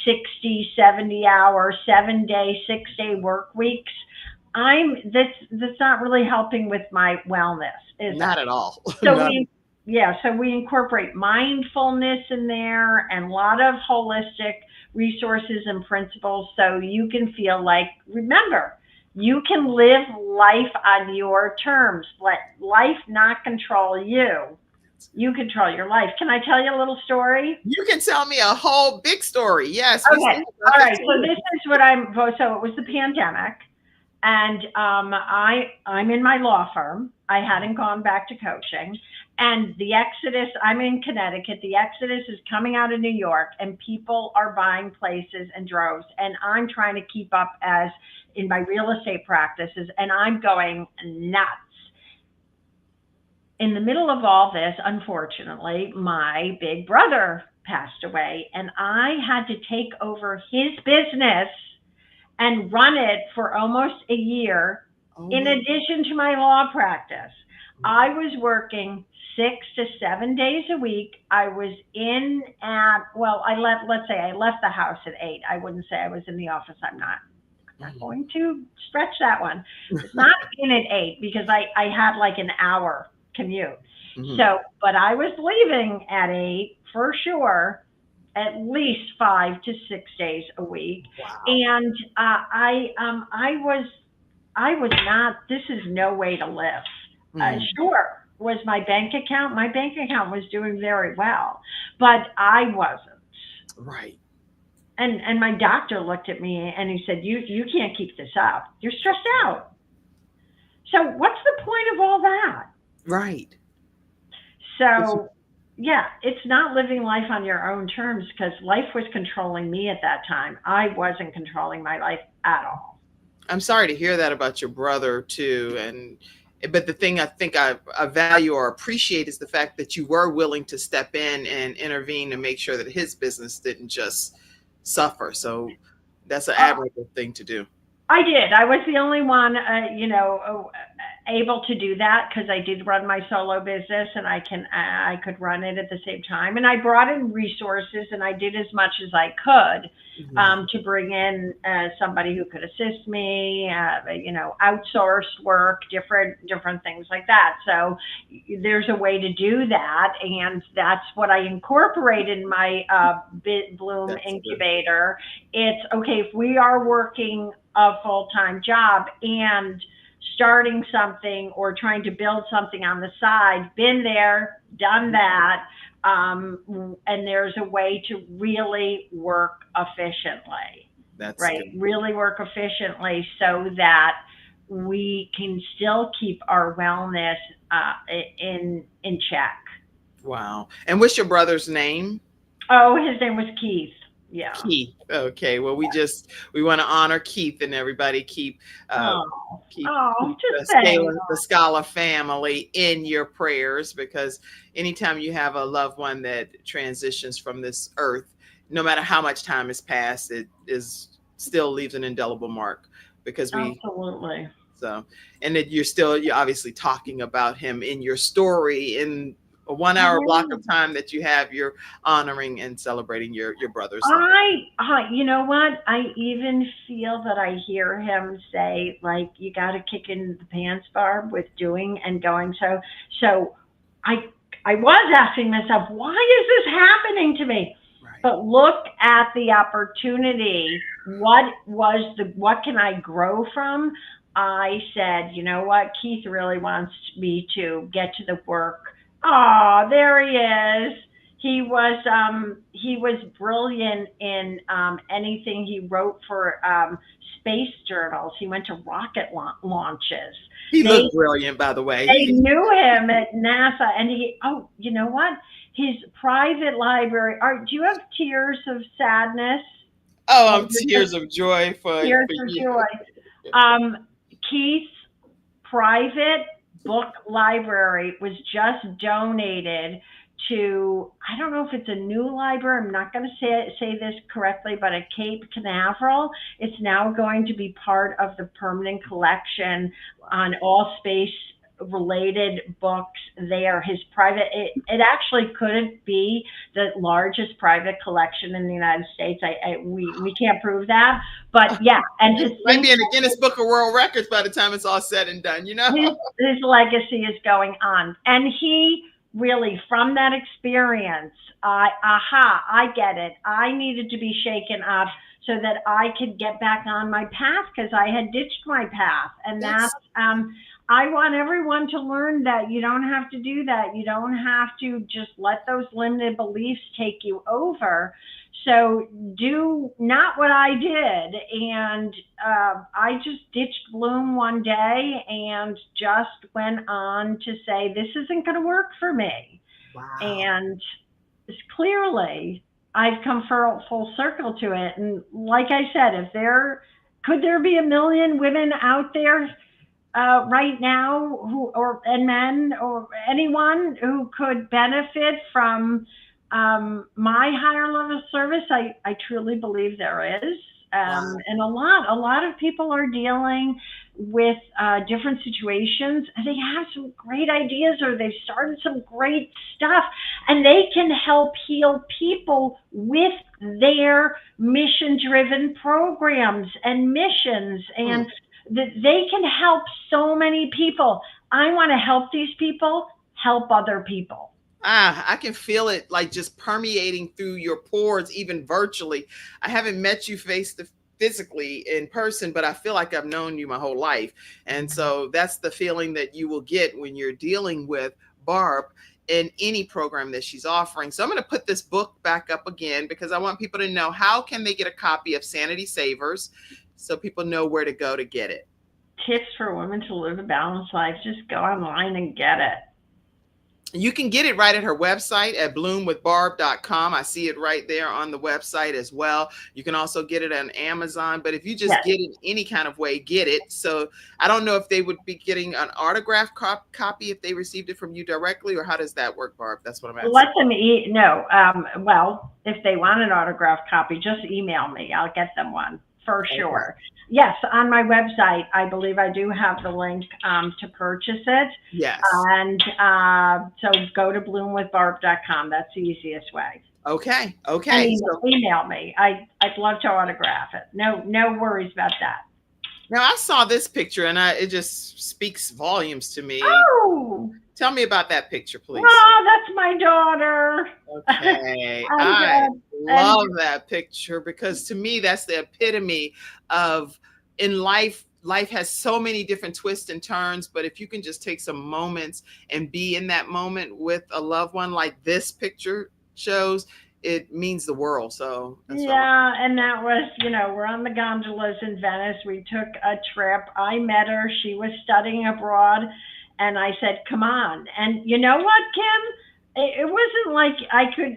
60, 70 hour, 7-day, 6-day work weeks, that's not really helping with my wellness, is it? Not at all. So Not. we incorporate mindfulness in there and a lot of holistic resources and principles so you can feel like, remember, you can live life on your terms. Let life not control you. You control your life. Can I tell you a little story? You can tell me a whole big story. Yes, we Okay. still have All about right. 15 So this minutes. is so it was the pandemic. And I'm in my law firm. I hadn't gone back to coaching. And the exodus, I'm in Connecticut. The exodus is coming out of New York, and people are buying places in droves. And I'm trying to keep up as in my real estate practices, and I'm going nuts. In the middle of all this, unfortunately, my big brother passed away, and I had to take over his business and run it for almost a year. Oh In my. addition to my law practice, I was working 6 to 7 days a week. I was in at, well, let's say I left the house at 8. I wouldn't say I was in the office. I'm not going to stretch that one. I was not in at 8 because I had like an hour commute. Mhm. So, but I was leaving at 8 for sure, at least 5 to 6 days a week. Wow. And I was not. This is no way to live. Sure, was my bank account. My bank account was doing very well, but I wasn't. Right. And my doctor looked at me and he said, "You can't keep this up. You're stressed out." So what's the point of all that? Right. So, yeah, it's not living life on your own terms because life was controlling me at that time. I wasn't controlling my life at all. I'm sorry to hear that about your brother too. But the thing I think I value or appreciate is the fact that you were willing to step in and intervene to make sure that his business didn't just suffer. So that's an admirable thing to do. I did. I was the only one, able to do that because I did run my solo business and I could run it at the same time. And I brought in resources and I did as much as I could to bring in somebody who could assist me, outsourced work, different things like that. So there's a way to do that, and that's what I incorporated in my Bloom That's incubator. It's okay if we are working a full-time job and starting something or trying to build something on the side, been there, done that, and there's a way to really work efficiently. That's right? good. Really work efficiently so that we can still keep our wellness in check. Wow. And what's your brother's name? Oh, his name was Keith. Yeah. Keith. Okay. Well, we want to honor Keith, and everybody keep Just the Scala family in your prayers, because anytime you have a loved one that transitions from this earth, no matter how much time has passed, it still leaves an indelible mark, because absolutely. So, and that you're obviously talking about him in your story in a 1 hour block of time that you have, you're honoring and celebrating your brother's life. You know what? I even feel that I hear him say, like, you got to kick in the pants, Barb, with doing and going. So I was asking myself, why is this happening to me? Right. But look at the opportunity. What can I grow from? I said, you know what? Keith really wants me to get to the work. Oh, there he is. He was brilliant in anything. He wrote for space journals. He went to rocket launches. He looked brilliant, by the way. They knew him at NASA, and you know what? His private library. Do you have tears of sadness? Oh, tears of joy for you. Joy. Keith's private book library was just donated to, I don't know if it's a new library, I'm not going to say this correctly, but at Cape Canaveral. It's now going to be part of the permanent collection on all space related books there. His private, it actually couldn't be the largest private collection in the United States. We can't prove that, but yeah. And to Might think be in the Guinness Book of World Records by the time it's all said and done, his legacy is going on. And he really, from that experience, I get it. I needed to be shaken up so that I could get back on my path, because I had ditched my path. And that's, I want everyone to learn that you don't have to do that. You don't have to just let those limited beliefs take you over. So do not what I did. And I just ditched Bloom one day and just went on to say, this isn't going to work for me. Wow. And clearly, I've come full circle to it. And like I said, could there be a million women out there right now and men or anyone who could benefit from my higher level service? I truly believe there is. Wow. And a lot of people are dealing with different situations, and they have some great ideas, or they've started some great stuff, and they can help heal people with their mission-driven programs and missions, and they can help so many people. I want to help these people help other people. I can feel it like just permeating through your pores, even virtually. I haven't met you physically in person, but I feel like I've known you my whole life. And so that's the feeling that you will get when you're dealing with Barb in any program that she's offering. So I'm going to put this book back up again, because I want people to know, how can they get a copy of Sanity Savers, so people know where to go to get it. Tips for women to live a balanced life. Just go online and get it. You can get it right at her website at bloomwithbarb.com. I see it right there on the website as well. You can also get it on Amazon, but if you just get it any kind of way, get it. So I don't know if they would be getting an autographed copy if they received it from you directly, or how does that work, Barb? That's what I'm asking. Let them know. Well, if they want an autographed copy, just email me. I'll get them one for sure. Yes, on my website, I believe I do have the link to purchase it. Yes. And so go to bloomwithbarb.com. That's the easiest way. Okay. And email me. I'd love to autograph it. No worries about that. Now, I saw this picture, and it just speaks volumes to me. Oh! Tell me about that picture, please. Oh, that's my daughter. Okay. I love that picture, because to me, that's the epitome of, in life has so many different twists and turns, but if you can just take some moments and be in that moment with a loved one, like this picture shows, it means the world. So yeah. And that was, we're on the gondolas in Venice. We took a trip. I met her. She was studying abroad. And I said, come on. And you know what, Kim? It wasn't like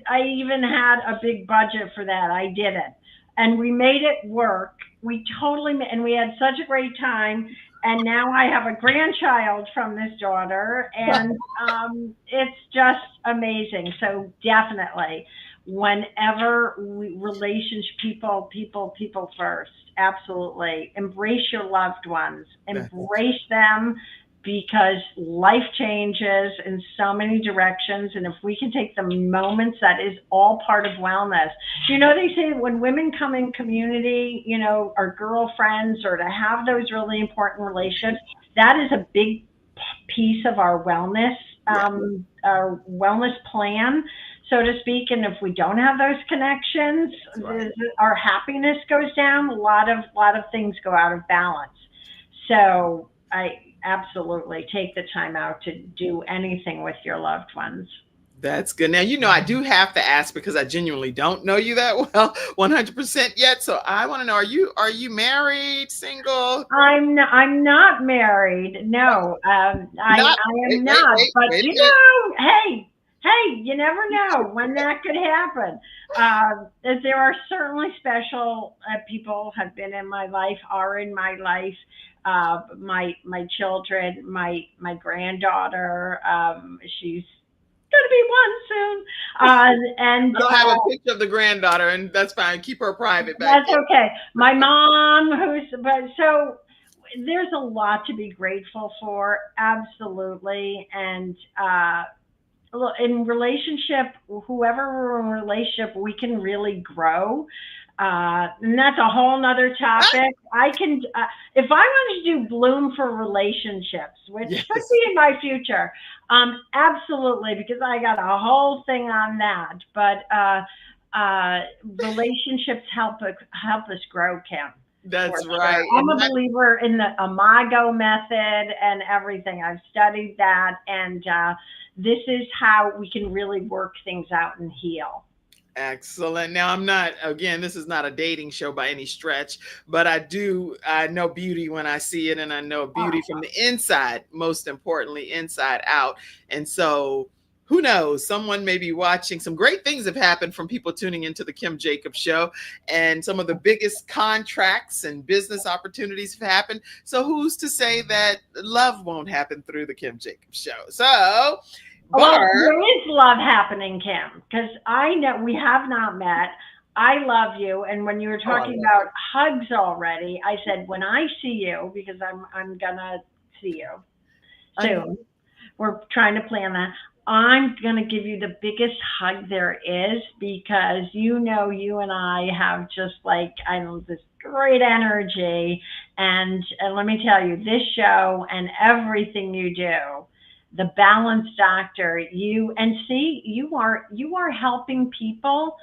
I even had a big budget for that. I did it. And we made it work. And we had such a great time. And now I have a grandchild from this daughter. And it's just amazing. So definitely, whenever people first. Absolutely. Embrace your loved ones. Embrace them, because life changes in so many directions. And if we can take the moments, that is all part of wellness. They say when women come in community, or girlfriends, or to have those really important relationships, that is a big piece of our wellness, our wellness plan, so to speak. And if we don't have those connections, our happiness goes down. A lot of things go out of balance. So I absolutely take the time out to do anything with your loved ones. That's good. Now, I do have to ask, because I genuinely don't know you that well, 100% yet. So I want to know, are you married, single? I'm not married. No, I am not. But hey, you never know when that could happen. There are certainly special people have been in my life, are in my life. My children, my granddaughter, she's gonna be one soon. And I'll have a picture of the granddaughter, and that's fine. Keep her private. That's okay. My mom, there's a lot to be grateful for, absolutely. And in relationship, whoever we're in relationship, we can really grow. And that's a whole nother topic. I can, if I wanted to do Bloom for relationships, which Yes. could be in my future, absolutely, because I got a whole thing on that. But relationships help us grow, Kim. That's For right. sure. I'm And a believer in the Imago method and everything. I've studied that, and this is how we can really work things out and heal. excellent. Now, I'm not, again, this is not a dating show by any stretch, but I know beauty when I see it, and I know beauty from the inside, most importantly, inside out. And so, who knows? Someone may be watching. Some great things have happened from people tuning into the Kim Jacobs Show, and some of the biggest contracts and business opportunities have happened. So, who's to say that love won't happen through the Kim Jacobs Show? So, Well, Barb. there is love happening, Kim, because I know we have not met. I love you, and when you were talking about hugs already, I said when I see you, because I'm gonna see you soon. We're trying to plan that. I'm gonna give you the biggest hug there is, because you and I have just like, I know, this great energy, and let me tell you, this show and everything you do, the Balance Doctor, you are helping people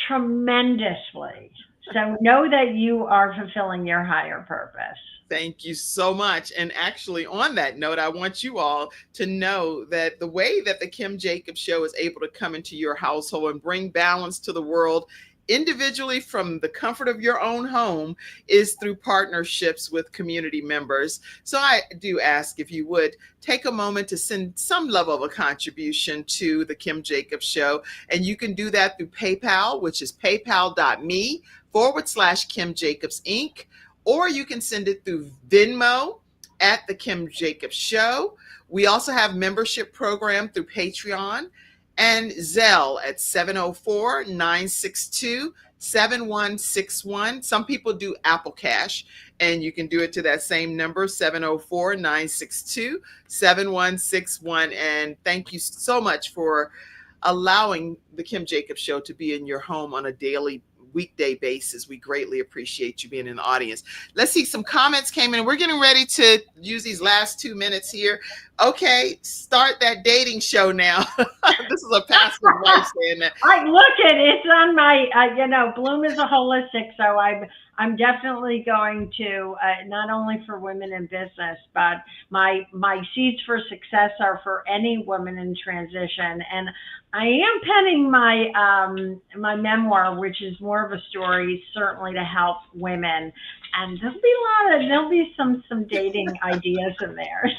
tremendously. So know that you are fulfilling your higher purpose. Thank you so much. And actually, on that note, I want you all to know that the way that the Kim Jacobs Show is able to come into your household and bring balance to the world individually from the comfort of your own home is through partnerships with community members. So I do ask if you would take a moment to send some level of a contribution to the Kim Jacobs Show. And you can do that through PayPal, which is paypal.me/Kim Jacobs Inc. Or you can send it through Venmo at the Kim Jacobs Show. We also have membership program through Patreon and Zelle at 704-962-7161. Some people do Apple Cash, and you can do it to that same number, 704-962-7161. And thank you so much for allowing the Kim Jacobs Show to be in your home on a daily weekday basis. We greatly appreciate you being in the audience. Let's see, some comments came in. We're getting ready to use these last 2 minutes here. Okay, start that dating show now. This is a passive wife saying that. I look at it's on my, Bloom is a holistic, so I'm definitely going to not only for women in business, but my seeds for success are for any woman in transition. And I am penning my my memoir, which is more of a story, certainly to help women. And there'll be some dating ideas in there.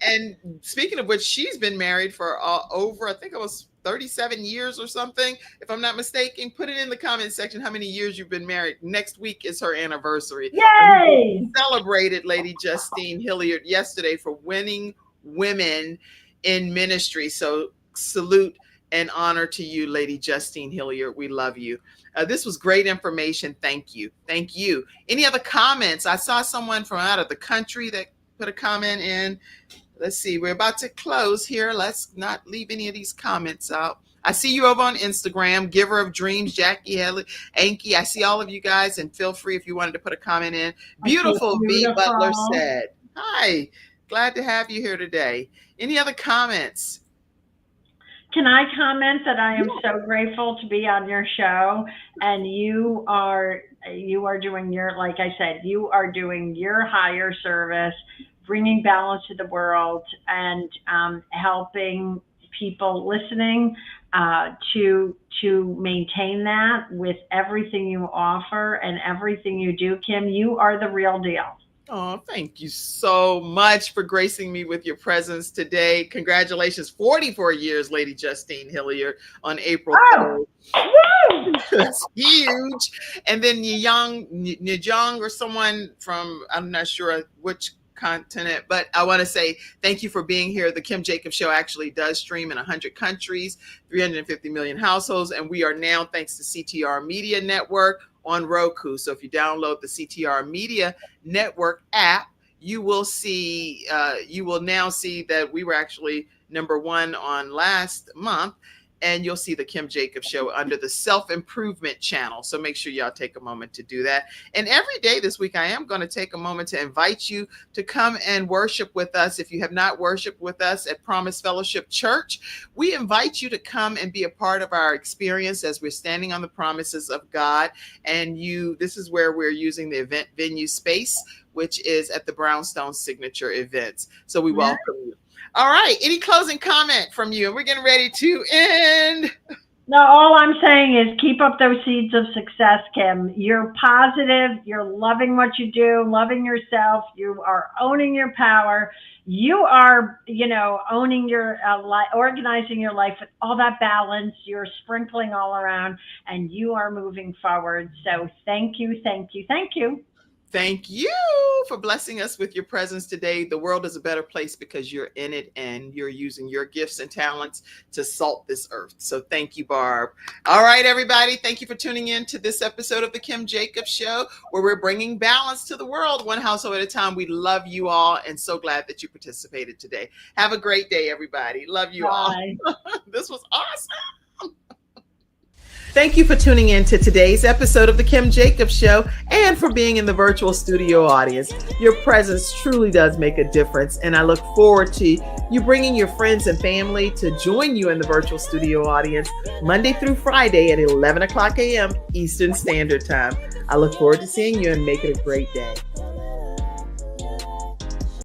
And speaking of which, she's been married for over, I think it was 37 years or something, if I'm not mistaken. Put it in the comment section how many years you've been married. Next week is her anniversary. Yay! We celebrated Lady Justine Hilliard yesterday for winning women in ministry. So salute and honor to you, Lady Justine Hilliard. We love you. This was great information. Thank you. Thank you. Any other comments? I saw someone from out of the country that put a comment in. Let's see. We're about to close here. Let's not leave any of these comments out. I see you over on Instagram, Giver of Dreams, Jackie Haley, Anki. I see all of you guys, and feel free if you wanted to put a comment in. Beautiful, B. Butler said. Hi. Glad to have you here today. Any other comments? Can I comment that I am so grateful to be on your show, and you are doing your, like I said, you are doing your higher service, bringing balance to the world, and helping people listening to maintain that with everything you offer and everything you do. Kim, you are the real deal. Oh, thank you so much for gracing me with your presence today. Congratulations, 44 years, Lady Justine Hilliard, on April 3rd. That's huge. And then Nyang or someone from, I'm not sure which continent, but I want to say thank you for being here. The Kim Jacobs Show actually does stream in 100 countries, 350 million households, and we are now, thanks to CTR Media Network, on Roku. So if you download the CTR Media Network app, you will now see that we were actually number one on last month. And you'll see the Kim Jacobs Show under the self-improvement channel. So make sure y'all take a moment to do that. And every day this week, I am going to take a moment to invite you to come and worship with us. If you have not worshiped with us at Promise Fellowship Church, we invite you to come and be a part of our experience as we're standing on the promises of God. And this is where we're using the event venue space, which is at the Brownstone Signature Events. So we welcome you. All right. Any closing comment from you? We're getting ready to end. No, all I'm saying is keep up those seeds of success, Kim. You're positive. You're loving what you do, loving yourself. You are owning your power. You are, owning your life, organizing your life with all that balance. You're sprinkling all around, and you are moving forward. So thank you, thank you, thank you. Thank you for blessing us with your presence today. The world is a better place because you're in it and you're using your gifts and talents to salt this earth. So thank you, Barb. All right, everybody. Thank you for tuning in to this episode of the Kim Jacobs Show, where we're bringing balance to the world, one household at a time. We love you all and so glad that you participated today. Have a great day, everybody. Love you all. This was awesome. Thank you for tuning in to today's episode of the Kim Jacobs Show and for being in the virtual studio audience. Your presence truly does make a difference, and I look forward to you bringing your friends and family to join you in the virtual studio audience Monday through Friday at 11 o'clock a.m. Eastern Standard Time. I look forward to seeing you and make it a great day.